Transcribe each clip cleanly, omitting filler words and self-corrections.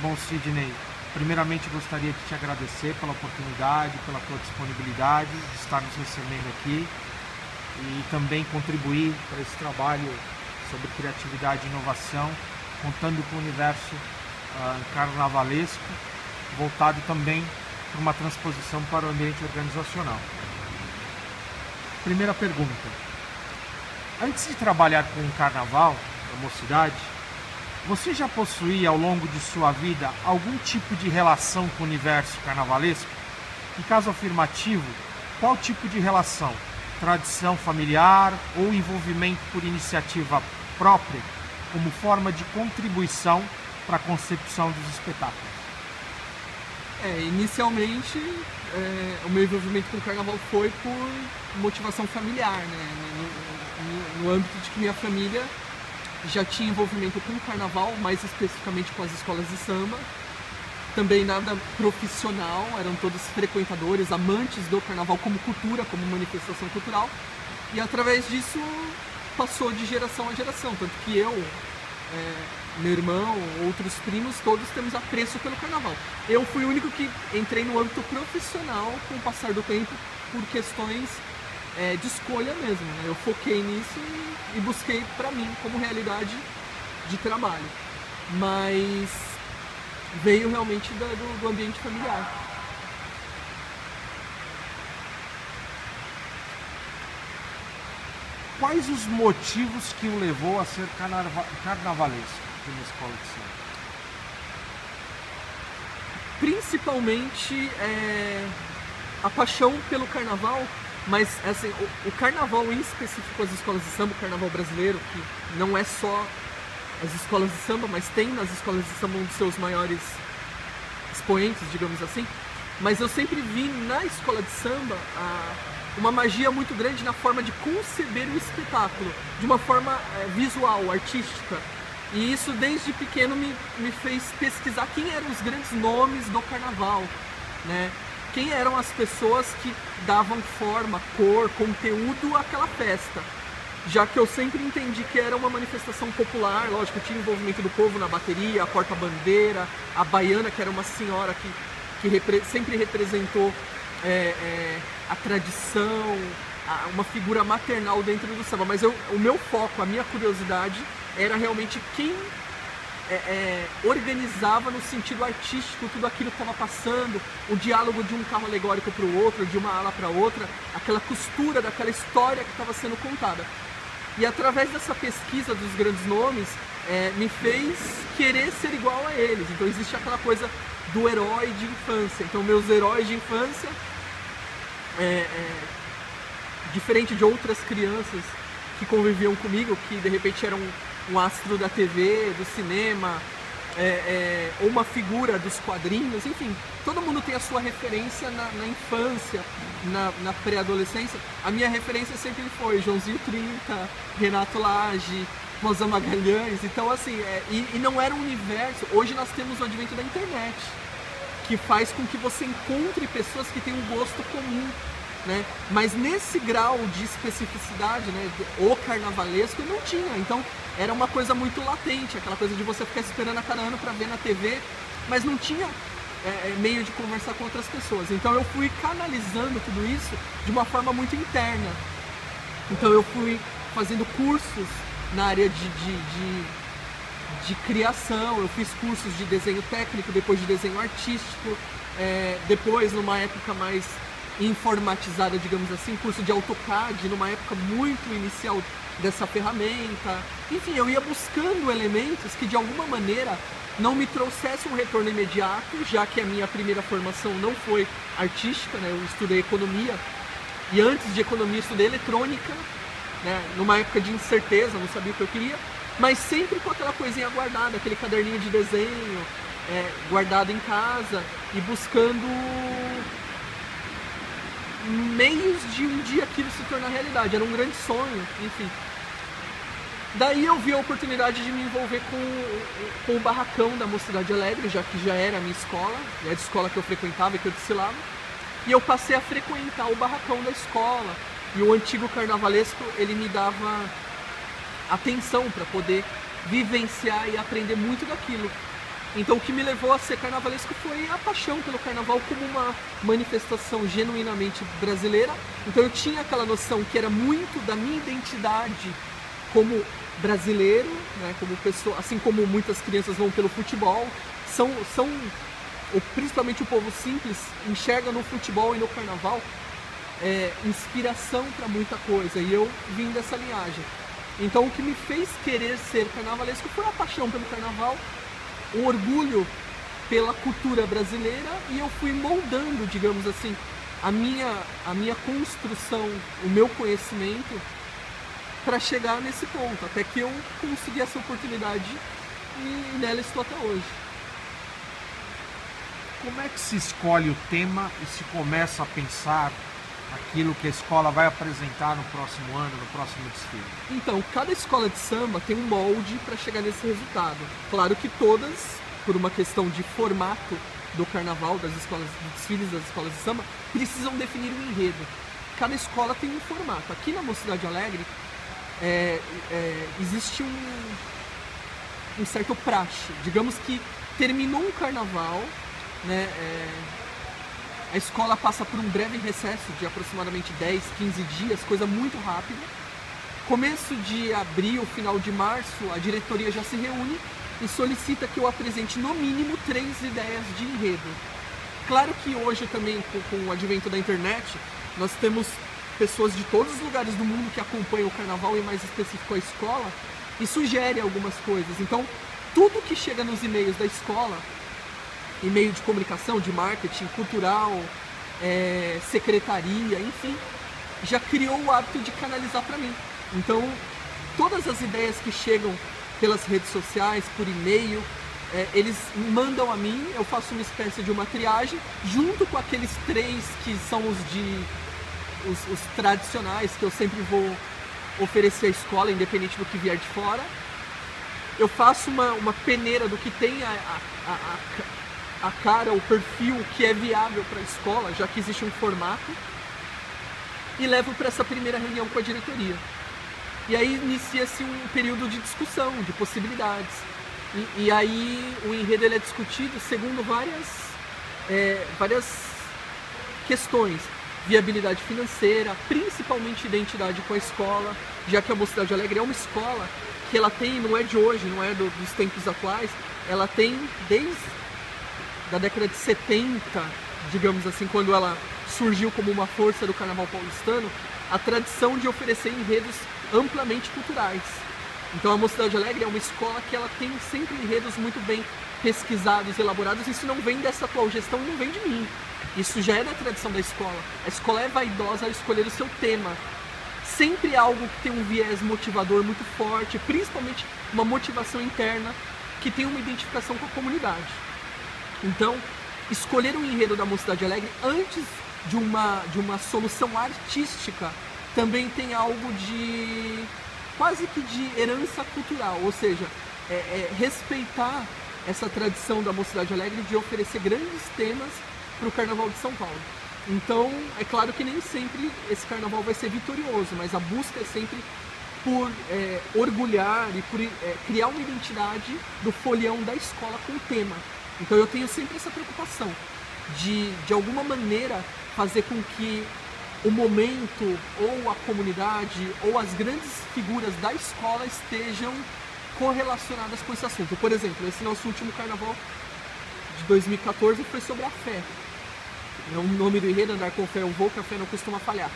Bom, Sidney, primeiramente gostaria de te agradecer pela oportunidade, pela tua disponibilidade de estar nos recebendo aqui e também contribuir para esse trabalho sobre criatividade e inovação, contando com o universo carnavalesco, voltado também para uma transposição para o ambiente organizacional. Primeira pergunta. Antes de trabalhar com o carnaval da mocidade, você já possuía ao longo de sua vida algum tipo de relação com o universo carnavalesco? Em caso afirmativo, qual tipo de relação? Tradição familiar ou envolvimento por iniciativa própria como forma de contribuição para a concepção dos espetáculos? Inicialmente, o meu envolvimento com o carnaval foi por motivação familiar, né? No âmbito de que minha família já tinha envolvimento com o carnaval, mais especificamente com as escolas de samba. Também nada profissional, eram todos frequentadores, amantes do carnaval como cultura, como manifestação cultural. E através disso passou de geração a geração, tanto que eu, meu irmão, outros primos, todos temos apreço pelo carnaval. Eu fui o único que entrei no âmbito profissional com o passar do tempo por questões de escolha mesmo, né? Eu foquei nisso e busquei para mim como realidade de trabalho, mas veio realmente do ambiente familiar. Quais os motivos que o levou a ser carnavalesco aqui na escola de samba? Principalmente a paixão pelo carnaval, mas assim, o carnaval em específico, as escolas de samba, o carnaval brasileiro, que não é só as escolas de samba, mas tem nas escolas de samba um dos seus maiores expoentes, digamos assim. Mas eu sempre vi na escola de samba uma magia muito grande na forma de conceber o espetáculo, de uma forma visual, artística. E isso desde pequeno me fez pesquisar quem eram os grandes nomes do carnaval, né? Quem eram as pessoas que davam forma, cor, conteúdo àquela festa. Já que eu sempre entendi que era uma manifestação popular, lógico, tinha envolvimento do povo na bateria, a porta-bandeira, a baiana, que era uma senhora que sempre representou a tradição, uma figura maternal dentro do samba. Mas o meu foco, a minha curiosidade era realmente quem organizava no sentido artístico tudo aquilo que estava passando, o diálogo de um carro alegórico para o outro, de uma ala para outra, aquela costura daquela história que estava sendo contada. E através dessa pesquisa dos grandes nomes, me fez querer ser igual a eles. Então existe aquela coisa do herói de infância. Então meus heróis de infância, diferente de outras crianças que conviviam comigo, que de repente eram um astro da TV, do cinema, ou uma figura dos quadrinhos, enfim, todo mundo tem a sua referência na infância, na pré-adolescência. A minha referência sempre foi Joãozinho 30, Renato Lage, Rosa Magalhães. Então assim, e não era um universo. Hoje nós temos o advento da internet, que faz com que você encontre pessoas que têm um gosto comum, né? Mas nesse grau de especificidade, né, o carnavalesco não tinha. Então era uma coisa muito latente, aquela coisa de você ficar esperando a cada ano para ver na TV, mas não tinha meio de conversar com outras pessoas. Então eu fui canalizando tudo isso de uma forma muito interna. Então eu fui fazendo cursos na área de criação, eu fiz cursos de desenho técnico, depois de desenho artístico, depois numa época mais informatizada, digamos assim, curso de AutoCAD, numa época muito inicial dessa ferramenta. Enfim, eu ia buscando elementos que de alguma maneira não me trouxessem um retorno imediato, já que a minha primeira formação não foi artística, né? Eu estudei economia, e antes de economia estudei eletrônica, né? Numa época de incerteza, não sabia o que eu queria, mas sempre com aquela coisinha guardada, aquele caderninho de desenho guardado em casa, e buscando meios de um dia aquilo se tornar realidade. Era um grande sonho, enfim. Daí eu vi a oportunidade de me envolver com o barracão da Mocidade Alegre, já que já era a minha escola, a escola que eu frequentava e que eu desfilava. E eu passei a frequentar o barracão da escola. E o antigo carnavalesco, ele me dava atenção para poder vivenciar e aprender muito daquilo. Então o que me levou a ser carnavalesco foi a paixão pelo carnaval como uma manifestação genuinamente brasileira. Então eu tinha aquela noção que era muito da minha identidade como brasileiro, né, como pessoa, assim como muitas crianças vão pelo futebol, principalmente o povo simples, enxerga no futebol e no carnaval inspiração para muita coisa, e eu vim dessa linhagem. Então o que me fez querer ser carnavalesco foi a paixão pelo carnaval, o orgulho pela cultura brasileira, e eu fui moldando, digamos assim, a minha construção, o meu conhecimento para chegar nesse ponto, até que eu consegui essa oportunidade e nela estou até hoje. Como é que se escolhe o tema e se começa a pensar aquilo que a escola vai apresentar no próximo ano, no próximo desfile? Então, cada escola de samba tem um molde para chegar nesse resultado. Claro que todas, por uma questão de formato do carnaval, dos desfiles das escolas de samba, precisam definir um enredo. Cada escola tem um formato. Aqui na Mocidade Alegre existe um certo praxe. Digamos que terminou um carnaval, né, a escola passa por um breve recesso de aproximadamente 10, 15 dias, coisa muito rápida. Começo de abril, final de março, a diretoria já se reúne e solicita que eu apresente no mínimo 3 ideias de enredo. Claro que hoje também, com o advento da internet, nós temos pessoas de todos os lugares do mundo que acompanham o carnaval e mais específico a escola e sugerem algumas coisas. Então, tudo que chega nos e-mails da escola, e-mail de comunicação, de marketing, cultural, secretaria, enfim, já criou o hábito de canalizar para mim. Então, todas as ideias que chegam pelas redes sociais, por e-mail, eles mandam a mim, eu faço uma espécie de uma triagem, junto com aqueles 3 que são os tradicionais, que eu sempre vou oferecer à escola, independente do que vier de fora. Eu faço uma peneira do que tem a cara, o perfil que é viável para a escola, já que existe um formato, e levo para essa primeira reunião com a diretoria. E aí inicia-se um período de discussão, de possibilidades. E aí o enredo ele é discutido segundo várias questões. Viabilidade financeira, principalmente identidade com a escola, já que a Mocidade Alegre é uma escola que ela tem, não é de hoje, não é dos tempos atuais, ela tem desde da década de 70, digamos assim, quando ela surgiu como uma força do carnaval paulistano, a tradição de oferecer enredos amplamente culturais. Então a Mocidade Alegre é uma escola que ela tem sempre enredos muito bem pesquisados, elaborados. Isso não vem dessa atual gestão, não vem de mim. Isso já é da tradição da escola. A escola é vaidosa ao escolher o seu tema. Sempre algo que tem um viés motivador muito forte, principalmente uma motivação interna que tem uma identificação com a comunidade. Então, escolher o enredo da Mocidade Alegre antes de uma solução artística também tem algo de quase que de herança cultural, ou seja, respeitar essa tradição da Mocidade Alegre de oferecer grandes temas para o Carnaval de São Paulo. Então, é claro que nem sempre esse carnaval vai ser vitorioso, mas a busca é sempre por orgulhar e por criar uma identidade do folião da escola com o tema. Então eu tenho sempre essa preocupação de alguma maneira, fazer com que o momento, ou a comunidade, ou as grandes figuras da escola estejam correlacionadas com esse assunto. Por exemplo, esse nosso último carnaval de 2014 foi sobre a fé. O nome do enredo, Andar com Fé eu vou, que a fé não costuma falhar.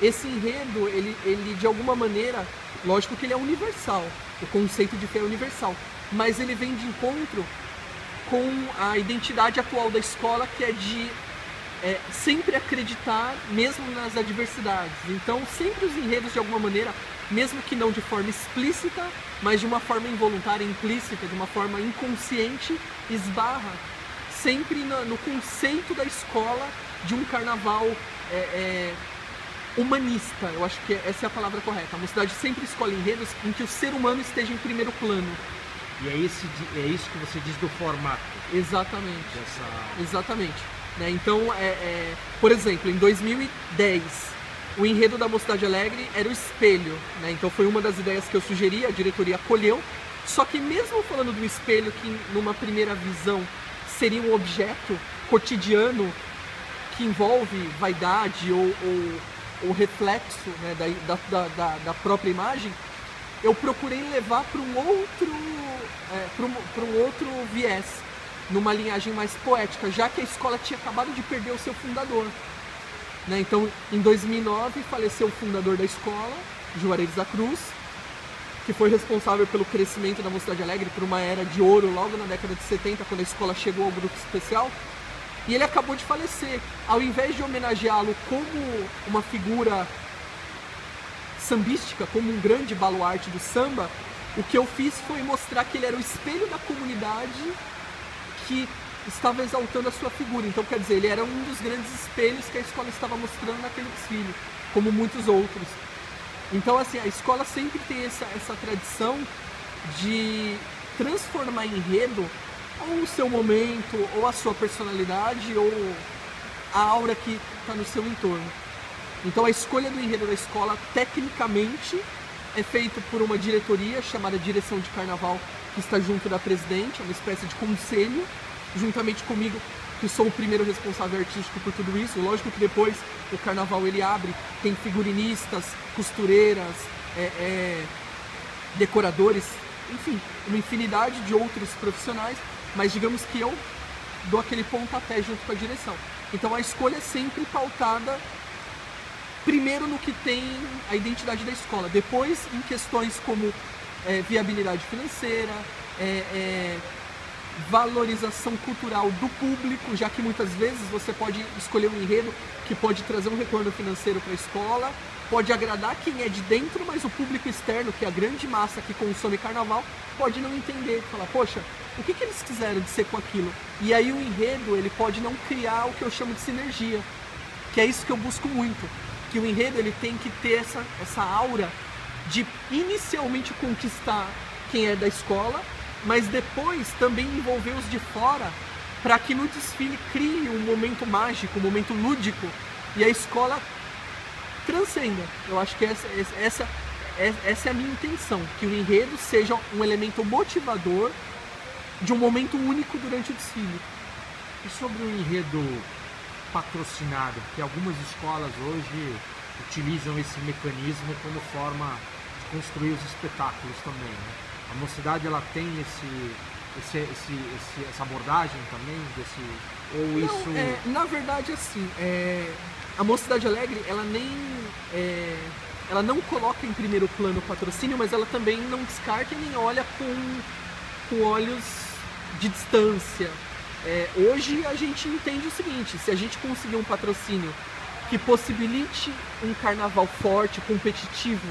Esse enredo, ele de alguma maneira, lógico que ele é universal, o conceito de fé é universal, mas ele vem de encontro com a identidade atual da escola, que é de sempre acreditar, mesmo nas adversidades. Então, sempre os enredos, de alguma maneira, mesmo que não de forma explícita, mas de uma forma involuntária, implícita, de uma forma inconsciente, esbarra sempre no conceito da escola de um carnaval humanista. Eu acho que essa é a palavra correta. A Mocidade sempre escolhe enredos em que o ser humano esteja em primeiro plano. E é isso que você diz do formato. Exatamente. Exatamente. Né? Então, por exemplo, em 2010, o enredo da Mocidade Alegre era o espelho. Né? Então foi uma das ideias que eu sugeri, a diretoria acolheu, Só que mesmo falando do espelho, que numa primeira visão seria um objeto cotidiano que envolve vaidade ou reflexo, né, da própria imagem, eu procurei levar para um outro viés, numa linhagem mais poética, já que a escola tinha acabado de perder o seu fundador. Né? Então, em 2009, faleceu o fundador da escola, Juarez da Cruz, que foi responsável pelo crescimento da Mocidade Alegre, por uma era de ouro logo na década de 70, quando a escola chegou ao grupo especial. E ele acabou de falecer. Ao invés de homenageá-lo como uma figura sambística, como um grande baluarte do samba, o que eu fiz foi mostrar que ele era o espelho da comunidade que estava exaltando a sua figura. Então, quer dizer, ele era um dos grandes espelhos que a escola estava mostrando naquele desfile, como muitos outros. Então, assim, a escola sempre tem essa tradição de transformar em enredo ou o seu momento, ou a sua personalidade, ou a aura que está no seu entorno. Então, a escolha do enredo da escola, tecnicamente, é feita por uma diretoria chamada Direção de Carnaval, que está junto da presidente, é uma espécie de conselho, juntamente comigo, que sou o primeiro responsável artístico por tudo isso. Lógico que depois o carnaval ele abre, tem figurinistas, costureiras, decoradores, enfim, uma infinidade de outros profissionais, mas digamos que eu dou aquele pontapé junto com a direção. Então a escolha é sempre pautada primeiro no que tem a identidade da escola, depois em questões como viabilidade financeira, valorização cultural do público, já que muitas vezes você pode escolher um enredo que pode trazer um retorno financeiro para a escola, pode agradar quem é de dentro, mas o público externo, que é a grande massa que consome carnaval, pode não entender, falar, poxa, o que eles quiseram dizer com aquilo? E aí o enredo, ele pode não criar o que eu chamo de sinergia, que é isso que eu busco muito, que o enredo ele tem que ter essa aura de inicialmente conquistar quem é da escola, mas depois também envolver os de fora, para que no desfile crie um momento mágico, um momento lúdico, e a escola transcenda. Eu acho que essa é a minha intenção, que o enredo seja um elemento motivador de um momento único durante o desfile. E sobre o enredo patrocinado, que algumas escolas hoje utilizam esse mecanismo como forma de construir os espetáculos também, né? A Mocidade ela tem essa abordagem também ou isso? Não, na verdade assim, a Mocidade Alegre ela não coloca em primeiro plano o patrocínio, mas ela também não descarta e nem olha com olhos de distância. Hoje a gente entende o seguinte: se a gente conseguir um patrocínio que possibilite um carnaval forte, competitivo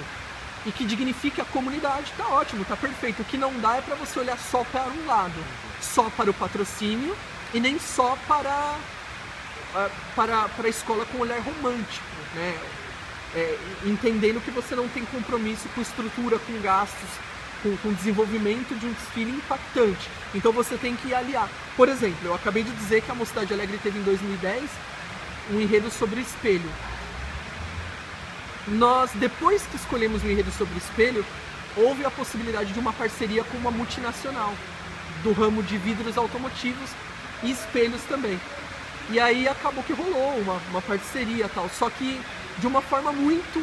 e que dignifique a comunidade, tá ótimo, tá perfeito. O que não dá é para você olhar só para um lado, só para o patrocínio e nem só para a escola com um olhar romântico, né? Entendendo que você não tem compromisso com estrutura, com gastos, com desenvolvimento de um desfile impactante. Então você tem que aliar. Por exemplo, eu acabei de dizer que a Mocidade Alegre teve em 2010 um enredo sobre o espelho. Nós, depois que escolhemos o enredo sobre o espelho, houve a possibilidade de uma parceria com uma multinacional do ramo de vidros automotivos e espelhos também. E aí acabou que rolou uma parceria tal, só que de uma forma muito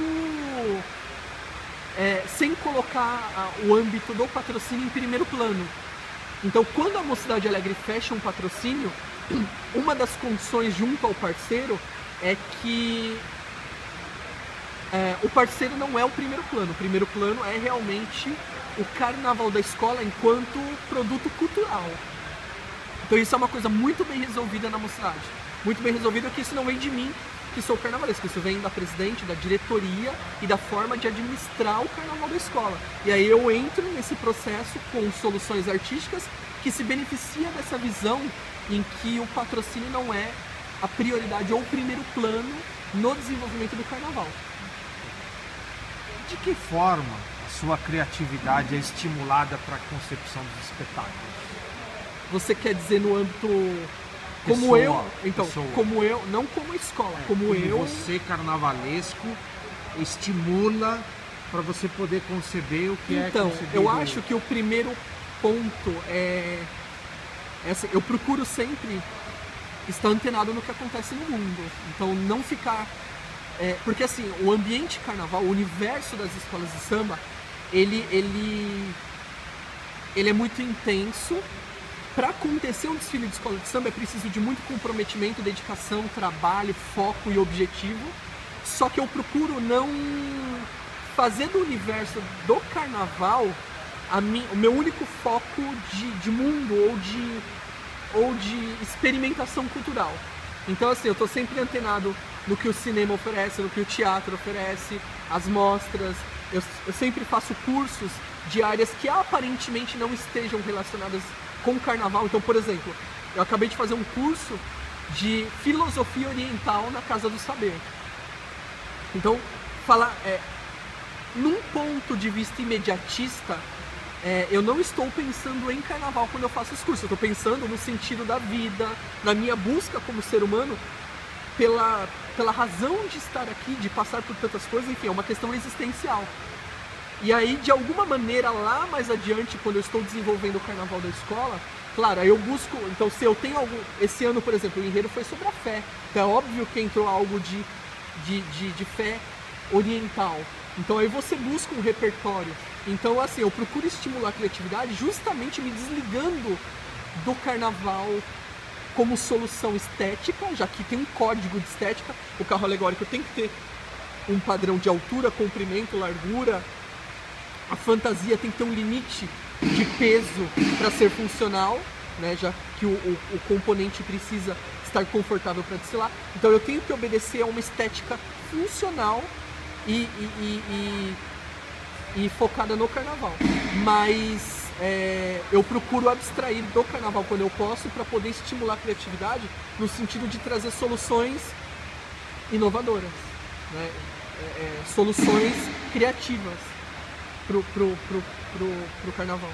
sem colocar o âmbito do patrocínio em primeiro plano. Então, quando a Mocidade Alegre fecha um patrocínio, uma das condições junto ao parceiro é que o parceiro não é o primeiro plano. O primeiro plano é realmente o carnaval da escola enquanto produto cultural. Então isso é uma coisa muito bem resolvida na Mocidade. Muito bem resolvida, que isso não vem de mim, que sou carnavalesco. Isso vem da presidente, da diretoria e da forma de administrar o carnaval da escola. E aí eu entro nesse processo com soluções artísticas que se beneficia dessa visão em que o patrocínio não é a prioridade ou o primeiro plano no desenvolvimento do carnaval. De que forma a sua criatividade é estimulada para a concepção dos espetáculos? Você quer dizer no âmbito Pessoa, como eu, não como a escola, como eu. Você, carnavalesco, estimula para você poder conceber o que Então, é concebido. eu acho que o primeiro ponto é essa, eu procuro sempre estar antenado no que acontece no mundo. Então, não ficar... porque assim, o ambiente carnaval, o universo das escolas de samba, ele é muito intenso. Para acontecer um desfile de escola de samba é preciso de muito comprometimento, dedicação, trabalho, foco e objetivo. Só que eu procuro não fazer do universo do carnaval o meu único foco de mundo ou de experimentação cultural. Então assim, eu estou sempre antenado no que o cinema oferece, no que o teatro oferece, as mostras. Eu sempre faço cursos de áreas que aparentemente não estejam relacionadas com o carnaval. Então, por exemplo, eu acabei de fazer um curso de filosofia oriental na Casa do Saber. Então, num ponto de vista imediatista, eu não estou pensando em carnaval quando eu faço esse curso. Eu estou pensando no sentido da vida, na minha busca como ser humano, pela razão de estar aqui, de passar por tantas coisas, enfim, é uma questão existencial. E aí, de alguma maneira, lá mais adiante, quando eu estou desenvolvendo o carnaval da escola, claro, aí eu busco... Então, se eu tenho algo... Esse ano, por exemplo, o enredo foi sobre a fé. Então, é óbvio que entrou algo de fé oriental. Então, aí você busca um repertório. Então, assim, eu procuro estimular a criatividade justamente me desligando do carnaval como solução estética, já que tem um código de estética. O carro alegórico tem que ter um padrão de altura, comprimento, largura. A fantasia tem que ter um limite de peso para ser funcional, né, já que o componente precisa estar confortável para desfilar. Então eu tenho que obedecer a uma estética funcional e focada no carnaval. Mas eu procuro abstrair do carnaval quando eu posso para poder estimular a criatividade no sentido de trazer soluções inovadoras, né, soluções criativas pro carnaval.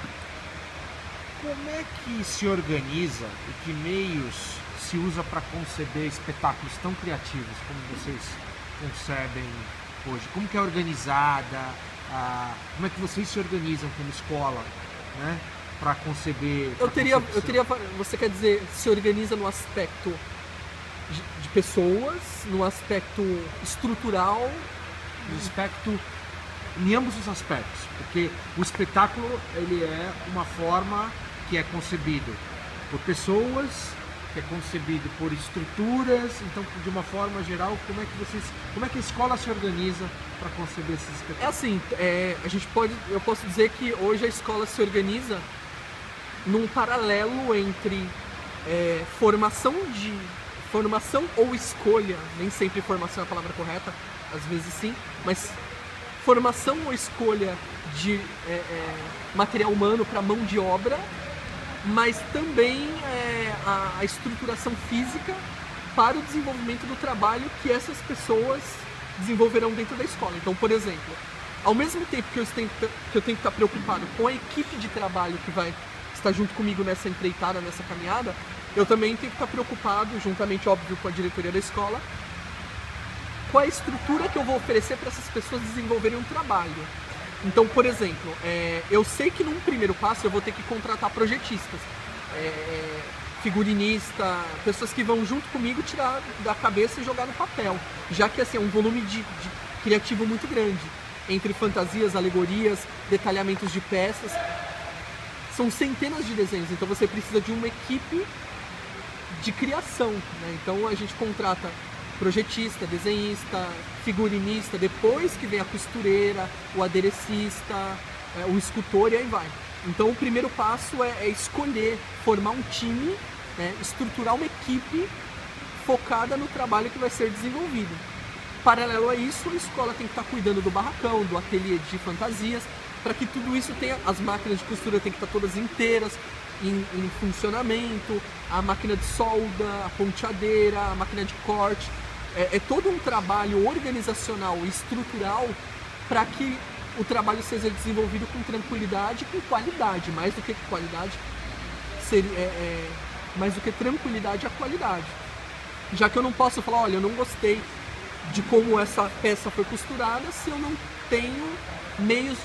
Como é que se organiza e que meios se usa para conceber espetáculos tão criativos como vocês concebem hoje? Como que é organizada? Como é que vocês se organizam como escola, né, para conceber? Você quer dizer, se organiza no aspecto de pessoas, no aspecto estrutural? No aspecto... Em ambos os aspectos, porque o espetáculo ele é uma forma que é concebido por pessoas, que é concebido por estruturas. Então, de uma forma geral, como é que a escola se organiza para conceber esses espetáculos? É assim, eu posso dizer que hoje a escola se organiza num paralelo entre formação ou escolha. Nem sempre formação é a palavra correta, às vezes sim, mas formação ou escolha de material humano para mão de obra, mas também a estruturação física para o desenvolvimento do trabalho que essas pessoas desenvolverão dentro da escola. Então, por exemplo, ao mesmo tempo que eu tenho que estar preocupado com a equipe de trabalho que vai estar junto comigo nessa empreitada, nessa caminhada, eu também tenho que estar preocupado, juntamente, óbvio, com a diretoria da escola, qual a estrutura que eu vou oferecer para essas pessoas desenvolverem um trabalho. Então, por exemplo, eu sei que num primeiro passo eu vou ter que contratar projetistas, figurinista, pessoas que vão junto comigo tirar da cabeça e jogar no papel, já que assim, é um volume de criativo muito grande, entre fantasias, alegorias, detalhamentos de peças. São centenas de desenhos, então você precisa de uma equipe de criação, né? Então a gente contrata projetista, desenhista, figurinista, depois que vem a costureira, o aderecista, o escultor e aí vai. Então o primeiro passo é escolher, formar um time, né, estruturar uma equipe focada no trabalho que vai ser desenvolvido. Paralelo a isso, a escola tem que estar cuidando do barracão, do ateliê de fantasias, para que tudo isso tenha, as máquinas de costura tem que estar todas inteiras, em funcionamento, a máquina de solda, a ponteadeira, a máquina de corte. É todo um trabalho organizacional e estrutural para que o trabalho seja desenvolvido com tranquilidade e com qualidade, mais do que qualidade, mais do que tranquilidade, a qualidade. Já que eu não posso falar, olha, eu não gostei de como essa peça foi costurada se eu não tenho meios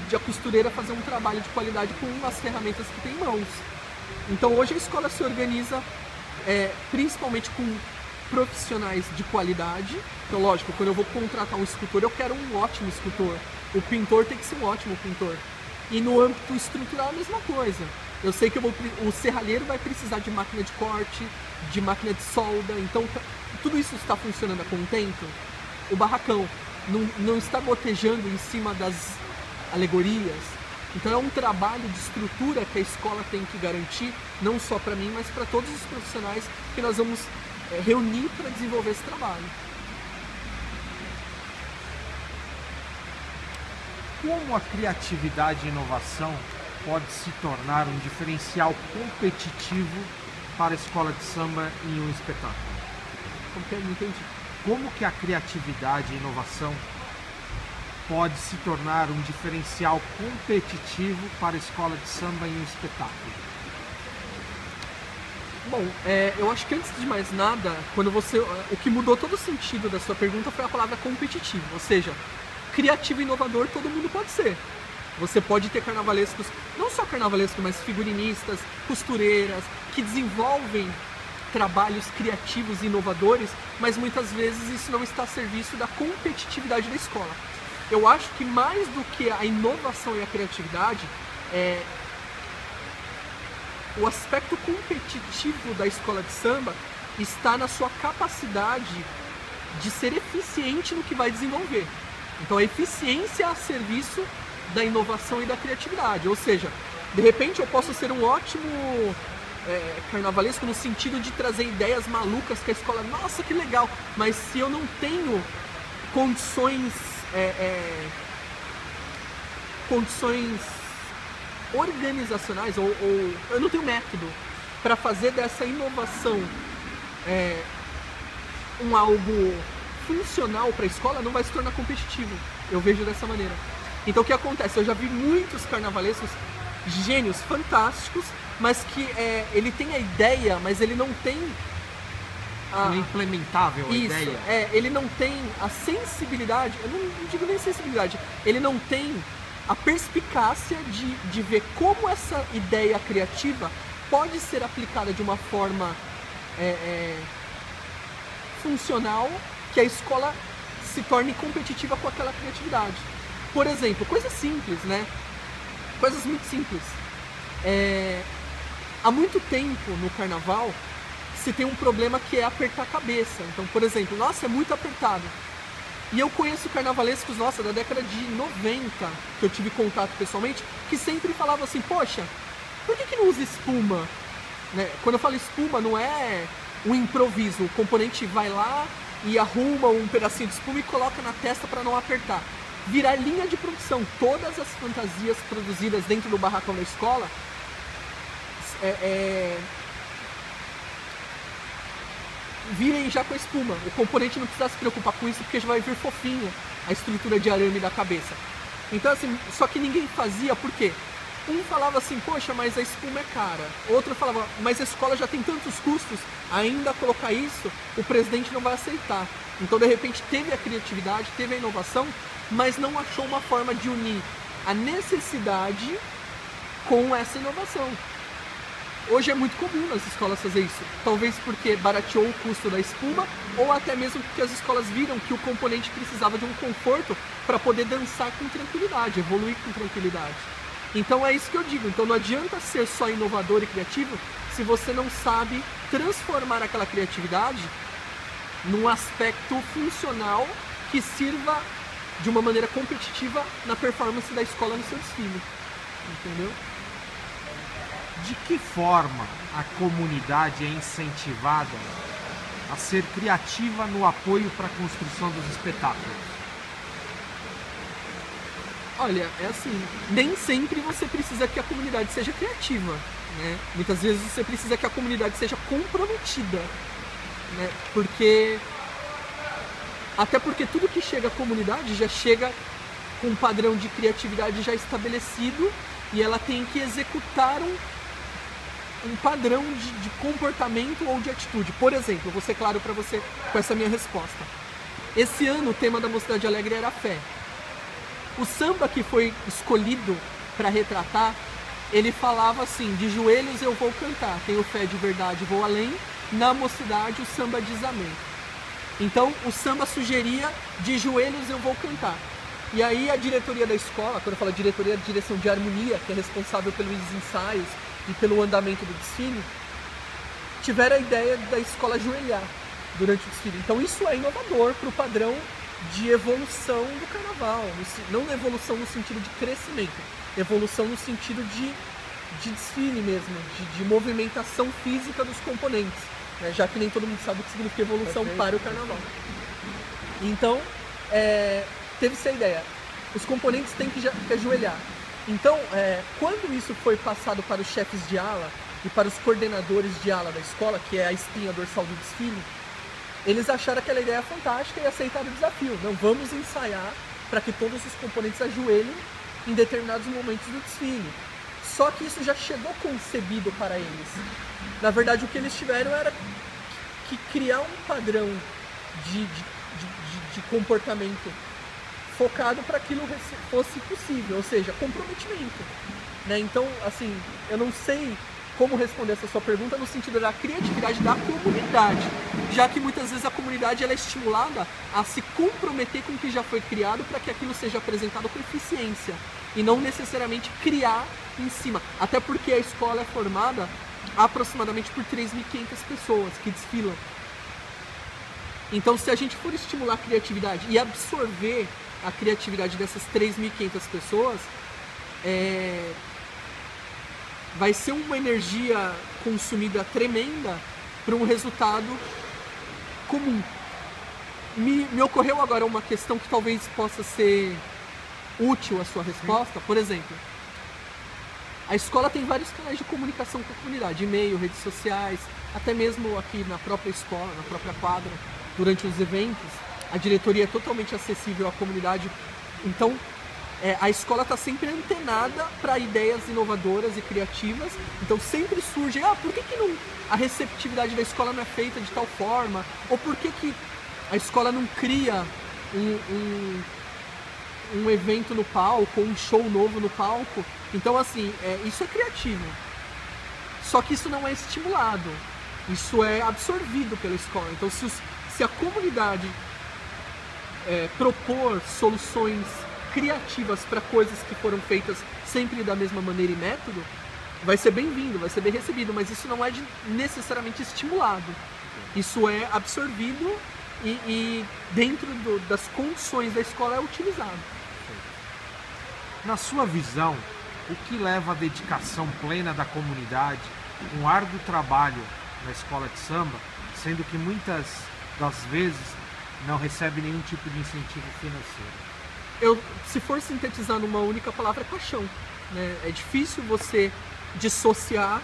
de a costureira fazer um trabalho de qualidade com as ferramentas que tem em mãos. Então hoje a escola se organiza principalmente com profissionais de qualidade. Então lógico, quando eu vou contratar um escultor, eu quero um ótimo escultor. O pintor tem que ser um ótimo pintor. E no âmbito estrutural a mesma coisa. Eu sei que o serralheiro vai precisar de máquina de corte, de máquina de solda, então tudo isso está funcionando a contento. O barracão não está gotejando em cima das alegorias. Então é um trabalho de estrutura que a escola tem que garantir, não só para mim, mas para todos os profissionais que nós vamos reunir para desenvolver esse trabalho. Como a criatividade e inovação pode se tornar um diferencial competitivo para a escola de samba em um espetáculo? Como que eu não entendi? Como que a criatividade e inovação pode se tornar um diferencial competitivo para a escola de samba em um espetáculo? Bom, eu acho que antes de mais nada, o que mudou todo o sentido da sua pergunta foi a palavra competitivo, ou seja, criativo e inovador todo mundo pode ser. Você pode ter carnavalescos, não só carnavalescos, mas figurinistas, costureiras, que desenvolvem trabalhos criativos e inovadores, mas muitas vezes isso não está a serviço da competitividade da escola. Eu acho que mais do que a inovação e a criatividade, o aspecto competitivo da escola de samba está na sua capacidade de ser eficiente no que vai desenvolver. Então a eficiência a serviço da inovação e da criatividade. Ou seja, de repente eu posso ser um ótimo carnavalesco no sentido de trazer ideias malucas que a escola, nossa, que legal, mas se eu não tenho condições organizacionais ou eu não tenho método para fazer dessa inovação um algo funcional para a escola, não vai se tornar competitivo. Eu vejo dessa maneira. Então o que acontece? Eu já vi muitos carnavalescos gênios fantásticos, mas que ele tem a ideia, mas ele não tem não é implementável a ideia. Ele não tem a sensibilidade, eu não digo nem sensibilidade, ele não tem a perspicácia de ver como essa ideia criativa pode ser aplicada de uma forma funcional, que a escola se torne competitiva com aquela criatividade. Por exemplo, coisas simples, né? Coisas muito simples. Há muito tempo no carnaval se tem um problema que é apertar a cabeça. Então, por exemplo, nossa, é muito apertado. E eu conheço carnavalescos, nossa, da década de 90, que eu tive contato pessoalmente, que sempre falavam assim, poxa, por que não usa espuma? Né? Quando eu falo espuma, não é um improviso. O componente vai lá e arruma um pedacinho de espuma e coloca na testa para não apertar. Virar linha de produção. Todas as fantasias produzidas dentro do barracão da escola virem já com a espuma. O componente não precisa se preocupar com isso, porque já vai vir fofinho a estrutura de arame da cabeça. Então assim, só que ninguém fazia, por quê? Um falava assim, poxa, mas a espuma é cara. Outro falava, mas a escola já tem tantos custos, ainda colocar isso, o presidente não vai aceitar. Então de repente teve a criatividade, teve a inovação, mas não achou uma forma de unir a necessidade com essa inovação. Hoje é muito comum nas escolas fazer isso, talvez porque barateou o custo da espuma, ou até mesmo porque as escolas viram que o componente precisava de um conforto para poder dançar com tranquilidade, evoluir com tranquilidade. Então é isso que eu digo, então não adianta ser só inovador e criativo se você não sabe transformar aquela criatividade num aspecto funcional que sirva de uma maneira competitiva na performance da escola no seu desfile, entendeu? De que forma a comunidade é incentivada a ser criativa no apoio para a construção dos espetáculos? Olha, é assim, nem sempre você precisa que a comunidade seja criativa, né? Muitas vezes você precisa que a comunidade seja comprometida, né? Até porque tudo que chega à comunidade já chega com um padrão de criatividade já estabelecido e ela tem que executar um padrão de comportamento ou de atitude. Por exemplo, vou ser claro para você com essa minha resposta. Esse ano o tema da Mocidade Alegre era fé. O samba que foi escolhido para retratar, ele falava assim: de joelhos eu vou cantar, tenho fé de verdade, vou além, na mocidade o samba diz amém. Então o samba sugeria: de joelhos eu vou cantar. E aí a diretoria da escola, quando eu falo diretoria, a direção de harmonia, que é responsável pelos ensaios e pelo andamento do desfile, tiveram a ideia da escola ajoelhar durante o desfile. Então isso é inovador para o padrão de evolução do carnaval, não evolução no sentido de crescimento, evolução no sentido de desfile mesmo, de movimentação física dos componentes, né? Já que nem todo mundo sabe o que significa evolução para o carnaval. Então, teve essa ideia, os componentes têm que ajoelhar. Então, quando isso foi passado para os chefes de ala e para os coordenadores de ala da escola, que é a espinha dorsal do desfile, eles acharam aquela ideia fantástica e aceitaram o desafio. Não, vamos ensaiar para que todos os componentes ajoelhem em determinados momentos do desfile. Só que isso já chegou concebido para eles. Na verdade, o que eles tiveram era que criar um padrão de comportamento focado para aquilo fosse possível, ou seja, comprometimento, né? Então, assim, eu não sei como responder essa sua pergunta no sentido da criatividade da comunidade, já que muitas vezes a comunidade ela é estimulada a se comprometer com o que já foi criado para que aquilo seja apresentado com eficiência e não necessariamente criar em cima, até porque a escola é formada aproximadamente por 3.500 pessoas que desfilam. Então, se a gente for estimular a criatividade e absorver a criatividade dessas 3.500 pessoas, vai ser uma energia consumida tremenda para um resultado comum. Me ocorreu agora uma questão que talvez possa ser útil à sua resposta. Por exemplo, a escola tem vários canais de comunicação com a comunidade, e-mail, redes sociais, até mesmo aqui na própria escola, na própria quadra, durante os eventos, a diretoria é totalmente acessível à comunidade. Então, a escola está sempre antenada para ideias inovadoras e criativas. Então sempre surge, por que não, a receptividade da escola não é feita de tal forma? Ou por que a escola não cria um evento no palco, um show novo no palco? Então, assim, isso é criativo. Só que isso não é estimulado. Isso é absorvido pela escola. Então, se a comunidade propor soluções criativas para coisas que foram feitas sempre da mesma maneira e método, vai ser bem-vindo, vai ser bem recebido, mas isso não é necessariamente estimulado. Isso é absorvido e dentro das condições da escola é utilizado. Na sua visão, o que leva à dedicação plena da comunidade, um árduo trabalho na escola de samba, sendo que muitas das vezes não recebe nenhum tipo de incentivo financeiro? Se for sintetizar numa única palavra, é paixão, né? É difícil você dissociar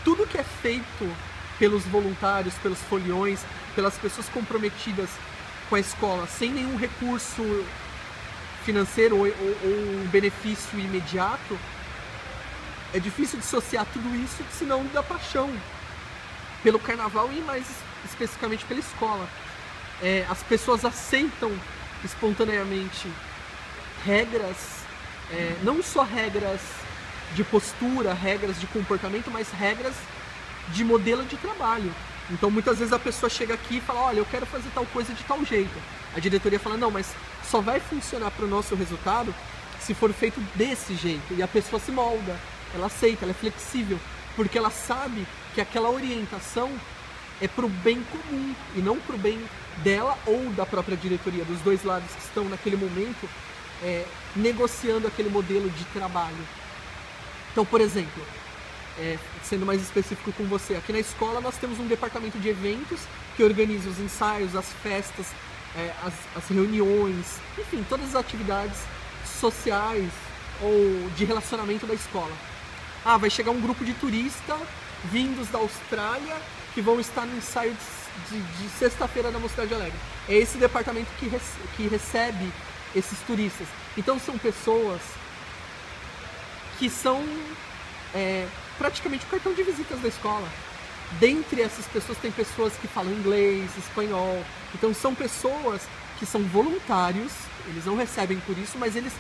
tudo que é feito pelos voluntários, pelos foliões, pelas pessoas comprometidas com a escola, sem nenhum recurso financeiro ou benefício imediato. É difícil dissociar tudo isso, senão da paixão pelo carnaval e mais especificamente pela escola. As pessoas aceitam espontaneamente regras, não só regras de postura, regras de comportamento, mas regras de modelo de trabalho. Então muitas vezes a pessoa chega aqui e fala, olha, eu quero fazer tal coisa de tal jeito. A diretoria fala, não, mas só vai funcionar para o nosso resultado se for feito desse jeito. E a pessoa se molda, ela aceita, ela é flexível, porque ela sabe que aquela orientação é para o bem comum e não para o bem dela ou da própria diretoria, dos dois lados que estão naquele momento negociando aquele modelo de trabalho. Então, por exemplo, sendo mais específico com você, aqui na escola nós temos um departamento de eventos que organiza os ensaios, as festas, as reuniões, enfim, todas as atividades sociais ou de relacionamento da escola. Vai chegar um grupo de turistas vindos da Austrália que vão estar no ensaio de sexta-feira da Mocidade Alegre. É esse departamento que recebe esses turistas. Então são pessoas que são praticamente o cartão de visitas da escola. Dentre essas pessoas tem pessoas que falam inglês, espanhol. Então são pessoas que são voluntários, eles não recebem por isso, mas eles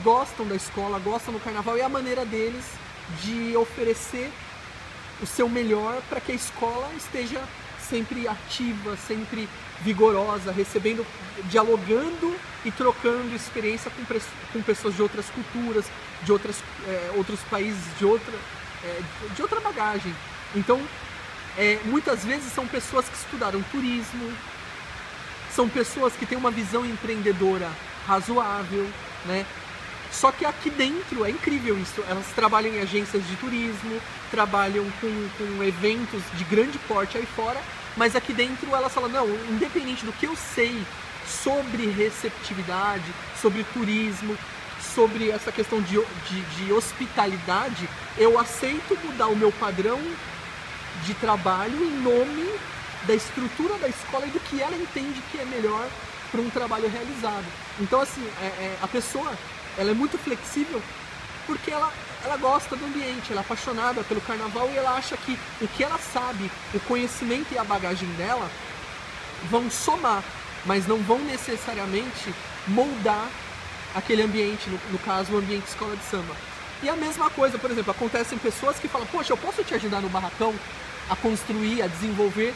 gostam da escola, gostam do carnaval, e é a maneira deles de oferecer o seu melhor para que a escola esteja sempre ativa, sempre vigorosa, recebendo, dialogando e trocando experiência com pessoas de outras culturas, de outros países, de outra bagagem. Então, muitas vezes são pessoas que estudaram turismo, são pessoas que têm uma visão empreendedora razoável, né? Só que aqui dentro é incrível isso. Elas trabalham em agências de turismo, trabalham com eventos de grande porte aí fora, mas aqui dentro elas falam, não, independente do que eu sei sobre receptividade, sobre turismo, sobre essa questão de hospitalidade, eu aceito mudar o meu padrão de trabalho em nome da estrutura da escola e do que ela entende que é melhor para um trabalho realizado. Então, assim, a pessoa, ela é muito flexível porque ela gosta do ambiente, ela é apaixonada pelo carnaval e ela acha que o que ela sabe, o conhecimento e a bagagem dela vão somar, mas não vão necessariamente moldar aquele ambiente, no caso, o ambiente escola de samba. E a mesma coisa, por exemplo, acontecem pessoas que falam, poxa, eu posso te ajudar no barracão a construir, a desenvolver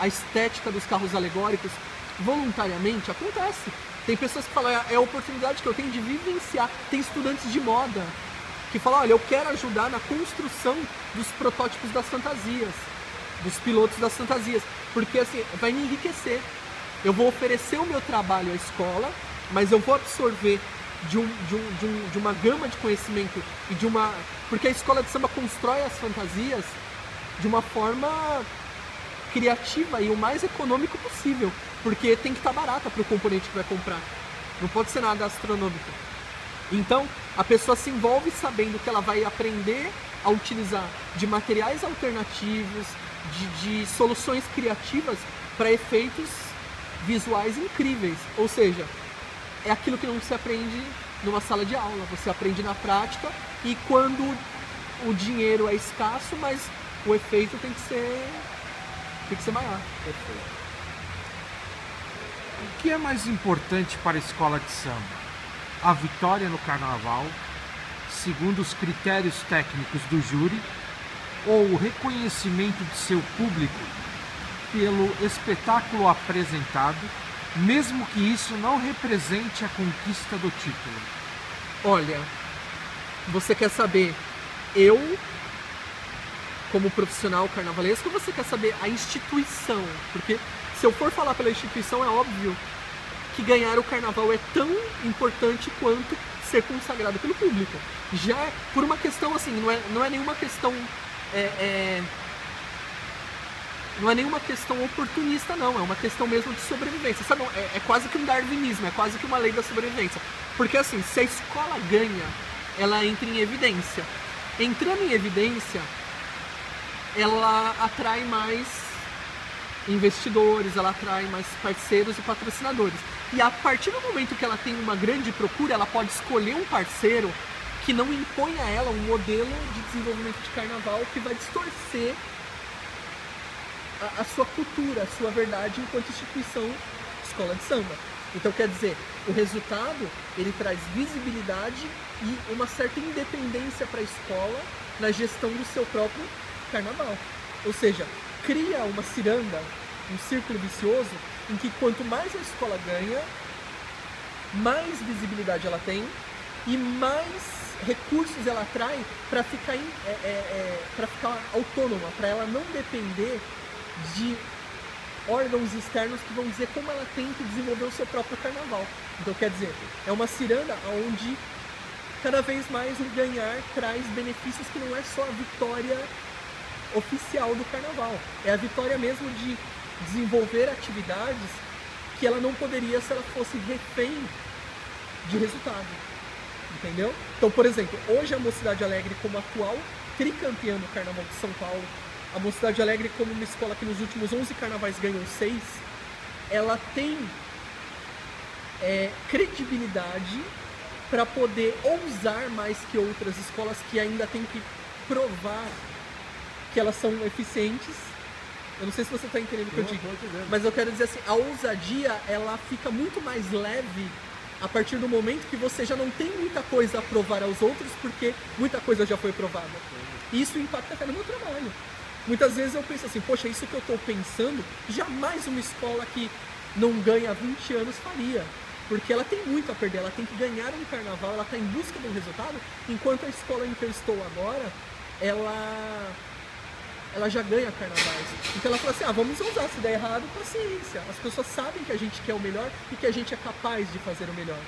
a estética dos carros alegóricos voluntariamente? Acontece. Tem pessoas que falam, é a oportunidade que eu tenho de vivenciar. Tem estudantes de moda que falam, olha, eu quero ajudar na construção dos protótipos das fantasias, dos pilotos das fantasias, porque assim, vai me enriquecer. Eu vou oferecer o meu trabalho à escola, mas eu vou absorver de uma gama de conhecimento e porque a escola de samba constrói as fantasias de uma forma criativa e o mais econômico possível, porque tem que estar barata para o componente que vai comprar, não pode ser nada astronômico. Então a pessoa se envolve sabendo que ela vai aprender a utilizar de materiais alternativos, de soluções criativas para efeitos visuais incríveis. Ou seja, é aquilo que não se aprende numa sala de aula, você aprende na prática, e quando o dinheiro é escasso, mas o efeito tem que ser maior. Perfeito. O que é mais importante para a escola de samba? A vitória no carnaval, segundo os critérios técnicos do júri, ou o reconhecimento de seu público pelo espetáculo apresentado, mesmo que isso não represente a conquista do título? Olha, você quer saber eu, como profissional carnavalesco, ou você quer saber a instituição? Porque se eu for falar pela instituição, é óbvio que ganhar o carnaval é tão importante quanto ser consagrado pelo público. Já por uma questão assim, não é nenhuma questão não é nenhuma questão oportunista, não. É uma questão mesmo de sobrevivência. Sabe? É quase que um darwinismo, é quase que uma lei da sobrevivência. Porque assim, se a escola ganha, ela entra em evidência. Entrando em evidência, ela atrai mais investidores, ela atrai mais parceiros e patrocinadores. E a partir do momento que ela tem uma grande procura, ela pode escolher um parceiro que não impõe a ela um modelo de desenvolvimento de carnaval que vai distorcer a sua cultura, a sua verdade enquanto instituição escola de samba. Então, quer dizer, o resultado, ele traz visibilidade e uma certa independência para a escola na gestão do seu próprio carnaval. Ou seja, cria uma ciranda, um círculo vicioso, em que quanto mais a escola ganha, mais visibilidade ela tem e mais recursos ela atrai para ficar autônoma, para ela não depender de órgãos externos que vão dizer como ela tem que desenvolver o seu próprio carnaval. Então, quer dizer, é uma ciranda onde cada vez mais o ganhar traz benefícios que não é só a vitória oficial do carnaval, é a vitória mesmo de desenvolver atividades que ela não poderia se ela fosse refém de resultado, entendeu? Então, por exemplo, hoje a Mocidade Alegre, como atual tricampeã do Carnaval de São Paulo, a Mocidade Alegre, como uma escola que nos últimos 11 carnavais ganhou 6, ela tem credibilidade para poder ousar mais que outras escolas que ainda têm que provar que elas são eficientes Eu não sei se você está entendendo o que eu digo, entendendo. mas eu quero dizer assim, a ousadia, ela fica muito mais leve a partir do momento que você já não tem muita coisa a provar aos outros, porque muita coisa já foi provada. E isso impacta até no meu trabalho. Muitas vezes eu penso assim, poxa, isso que eu estou pensando, jamais uma escola que não ganha há 20 anos faria. Porque ela tem muito a perder, ela tem que ganhar um carnaval, ela está em busca de um resultado, enquanto a escola em que eu estou agora, ela já ganha carnavais. Então ela fala assim, vamos usar, se der errado, paciência. As pessoas sabem que a gente quer o melhor e que a gente é capaz de fazer o melhor.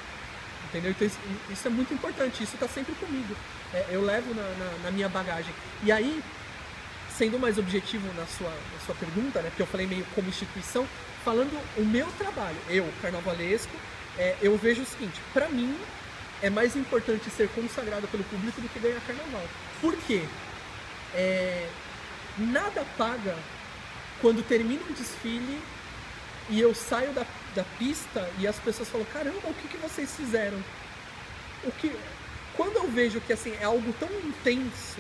Entendeu? Então isso é muito importante, isso está sempre comigo. Eu levo na minha bagagem. E aí, sendo mais objetivo na sua pergunta, né, porque eu falei meio como instituição, falando o meu trabalho, eu, carnavalesco, eu vejo o seguinte, para mim é mais importante ser consagrado pelo público do que ganhar carnaval. Por quê? Nada paga quando termina um desfile e eu saio da pista e as pessoas falam, caramba, o que vocês fizeram? Quando eu vejo que assim, é algo tão intenso,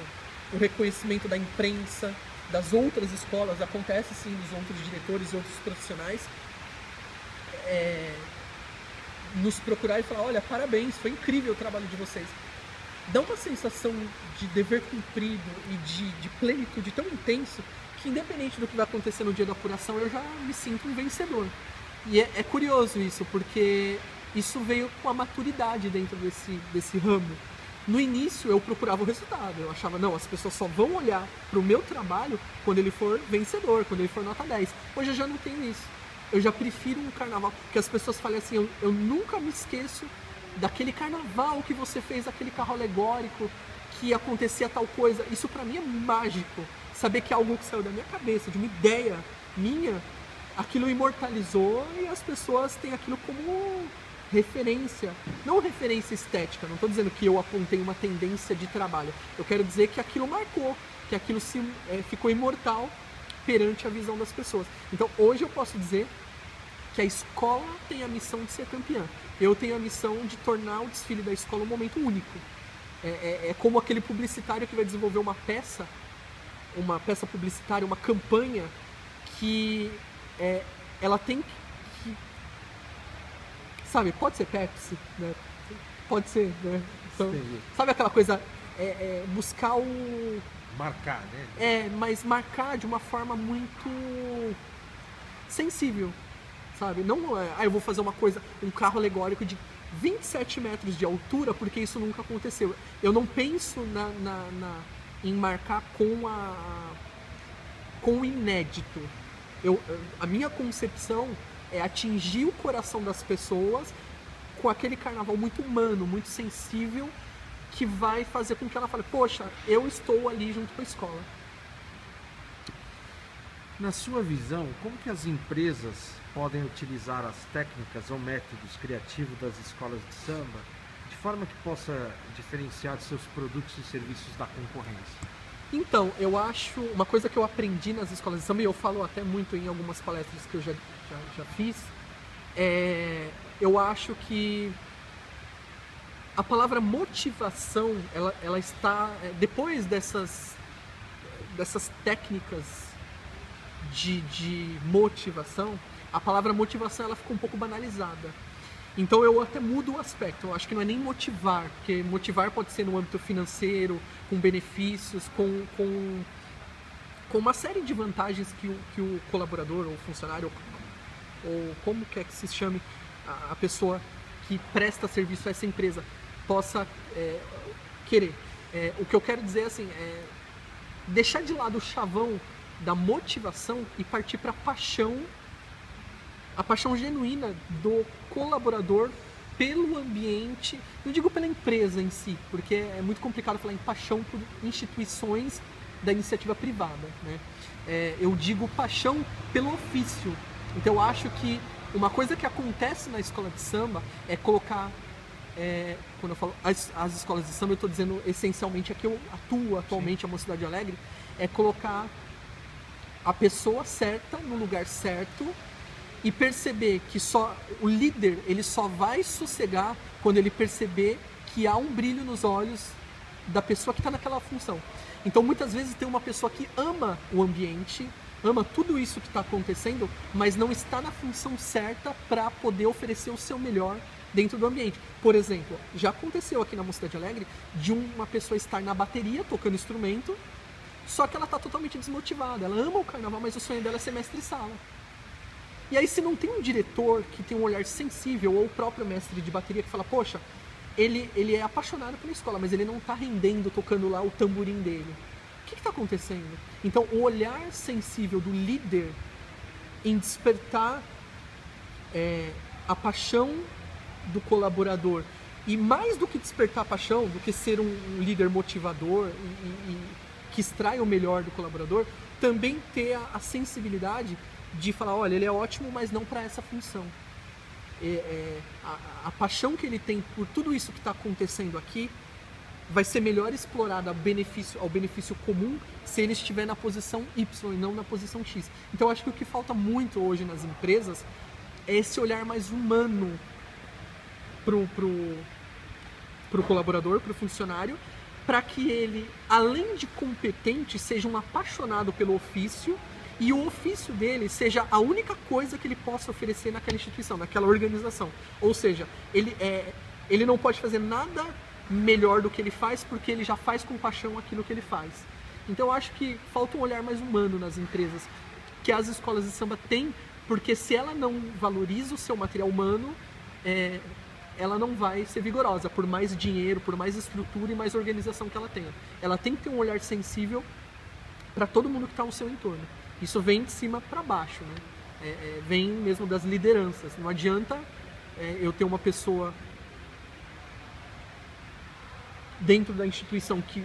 o reconhecimento da imprensa, das outras escolas, acontece sim dos outros diretores e outros profissionais, nos procurar e falar, olha, parabéns, foi incrível o trabalho de vocês. Dá uma sensação de dever cumprido e de plenitude tão intenso que independente do que vai acontecer no dia da apuração, eu já me sinto um vencedor. E é curioso isso, porque isso veio com a maturidade dentro desse ramo. No início eu procurava o resultado, eu achava, não, as pessoas só vão olhar para o meu trabalho quando ele for vencedor, quando ele for nota 10. Hoje eu já não tenho isso. Eu já prefiro um carnaval, que as pessoas falem assim, eu nunca me esqueço daquele carnaval que você fez, aquele carro alegórico, que acontecia tal coisa. Isso pra mim é mágico. Saber que é algo que saiu da minha cabeça, de uma ideia minha, aquilo imortalizou e as pessoas têm aquilo como referência. Não referência estética, não estou dizendo que eu apontei uma tendência de trabalho. Eu quero dizer que aquilo marcou, que aquilo ficou imortal perante a visão das pessoas. Então hoje eu posso dizer que a escola tem a missão de ser campeã. Eu tenho a missão de tornar o desfile da escola um momento único. É como aquele publicitário que vai desenvolver uma peça publicitária, uma campanha que ela tem que... Sabe, pode ser Pepsi, né? Pode ser, né? Então, sabe aquela coisa, buscar o... Marcar, né? Mas marcar de uma forma muito sensível. Sabe? Não eu vou fazer um carro alegórico de 27 metros de altura, porque isso nunca aconteceu. Eu não penso em marcar com o inédito. A minha concepção é atingir o coração das pessoas com aquele carnaval muito humano, muito sensível, que vai fazer com que ela fale, poxa, eu estou ali junto com a escola. Na sua visão, como que as empresas podem utilizar as técnicas ou métodos criativos das escolas de samba de forma que possa diferenciar seus produtos e serviços da concorrência? Então, eu acho, uma coisa que eu aprendi nas escolas de samba, e eu falo até muito em algumas palestras que eu já fiz, eu acho que a palavra motivação, ela está, depois dessas técnicas de motivação, a palavra motivação ela ficou um pouco banalizada. Então eu até mudo o aspecto, eu acho que não é nem motivar, porque motivar pode ser no âmbito financeiro, com benefícios, com uma série de vantagens que o colaborador ou funcionário, ou como quer que se chame, a pessoa que presta serviço a essa empresa possa querer. O que eu quero dizer assim, deixar de lado o chavão da motivação e partir para a paixão genuína do colaborador pelo ambiente, não digo pela empresa em si, porque é muito complicado falar em paixão por instituições da iniciativa privada, né? Eu digo paixão pelo ofício. Então eu acho que uma coisa que acontece na escola de samba é colocar, quando eu falo as escolas de samba, eu estou dizendo essencialmente a que eu atuo atualmente, a Mocidade Alegre, é colocar a pessoa certa no lugar certo e perceber que o líder ele só vai sossegar quando ele perceber que há um brilho nos olhos da pessoa que está naquela função. Então muitas vezes tem uma pessoa que ama o ambiente, ama tudo isso que está acontecendo, mas não está na função certa para poder oferecer o seu melhor dentro do ambiente. Por exemplo, já aconteceu aqui na Mocidade Alegre de uma pessoa estar na bateria tocando instrumento, só que ela está totalmente desmotivada. Ela ama o carnaval, mas o sonho dela é ser mestre-sala. E aí se não tem um diretor que tem um olhar sensível, ou o próprio mestre de bateria que fala, poxa, ele é apaixonado pela escola, mas ele não está rendendo tocando lá o tamborim dele. O que está acontecendo? Então, o olhar sensível do líder em despertar a paixão do colaborador, e mais do que despertar a paixão, do que ser um líder motivador e que extrai o melhor do colaborador, também ter a sensibilidade de falar, olha, ele é ótimo, mas não para essa função. A paixão que ele tem por tudo isso que está acontecendo aqui vai ser melhor explorada ao benefício comum se ele estiver na posição Y e não na posição X. Então, eu acho que o que falta muito hoje nas empresas é esse olhar mais humano pro colaborador, pro funcionário, para que ele, além de competente, seja um apaixonado pelo ofício, e o ofício dele seja a única coisa que ele possa oferecer naquela instituição, naquela organização. Ou seja, ele não pode fazer nada melhor do que ele faz, porque ele já faz com paixão aquilo que ele faz. Então eu acho que falta um olhar mais humano nas empresas, que as escolas de samba têm, porque se ela não valoriza o seu material humano, ela não vai ser vigorosa, por mais dinheiro, por mais estrutura e mais organização que ela tenha. Ela tem que ter um olhar sensível para todo mundo que está ao seu entorno. Isso vem de cima para baixo, né? Vem mesmo das lideranças. Não adianta eu ter uma pessoa dentro da instituição que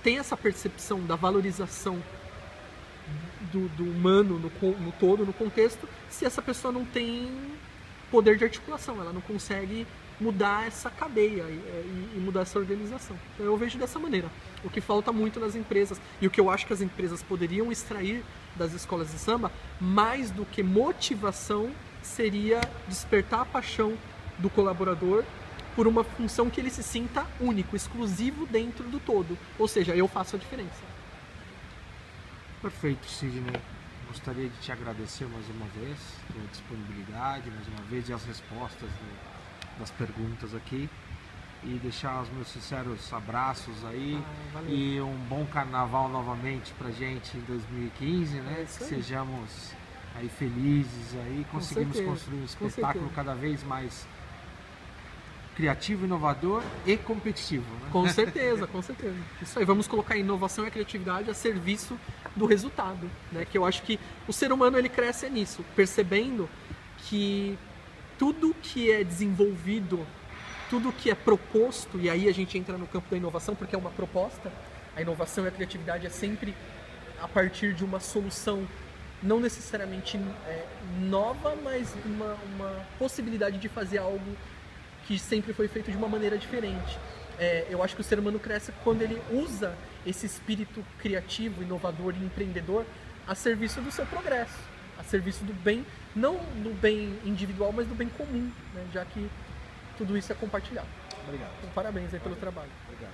tem essa percepção da valorização do humano no todo, no contexto, se essa pessoa não tem poder de articulação, ela não consegue mudar essa cadeia e mudar essa organização. Então eu vejo dessa maneira. O que falta muito nas empresas, e o que eu acho que as empresas poderiam extrair das escolas de samba, mais do que motivação, seria despertar a paixão do colaborador por uma função que ele se sinta único, exclusivo dentro do todo. Ou seja, eu faço a diferença. Perfeito, Sidney. Gostaria de te agradecer mais uma vez pela disponibilidade, mais uma vez, e as respostas das perguntas aqui. E deixar os meus sinceros abraços aí. E um bom carnaval novamente pra gente em 2015, né? Que sejamos aí felizes aí, conseguimos construir um espetáculo cada vez mais criativo, inovador e competitivo, né? Com certeza, com certeza. Isso aí, vamos colocar a inovação e a criatividade a serviço do resultado, né? Que eu acho que o ser humano ele cresce nisso, percebendo que tudo que é desenvolvido, tudo que é proposto, e aí a gente entra no campo da inovação porque é uma proposta, a inovação e a criatividade é sempre a partir de uma solução não necessariamente nova, mas uma possibilidade de fazer algo que sempre foi feito de uma maneira diferente. Eu acho que o ser humano cresce quando ele usa esse espírito criativo, inovador e empreendedor a serviço do seu progresso, a serviço do bem, não do bem individual, mas do bem comum, né? Já que tudo isso é compartilhado. Obrigado. Então, parabéns aí pelo trabalho. Obrigado.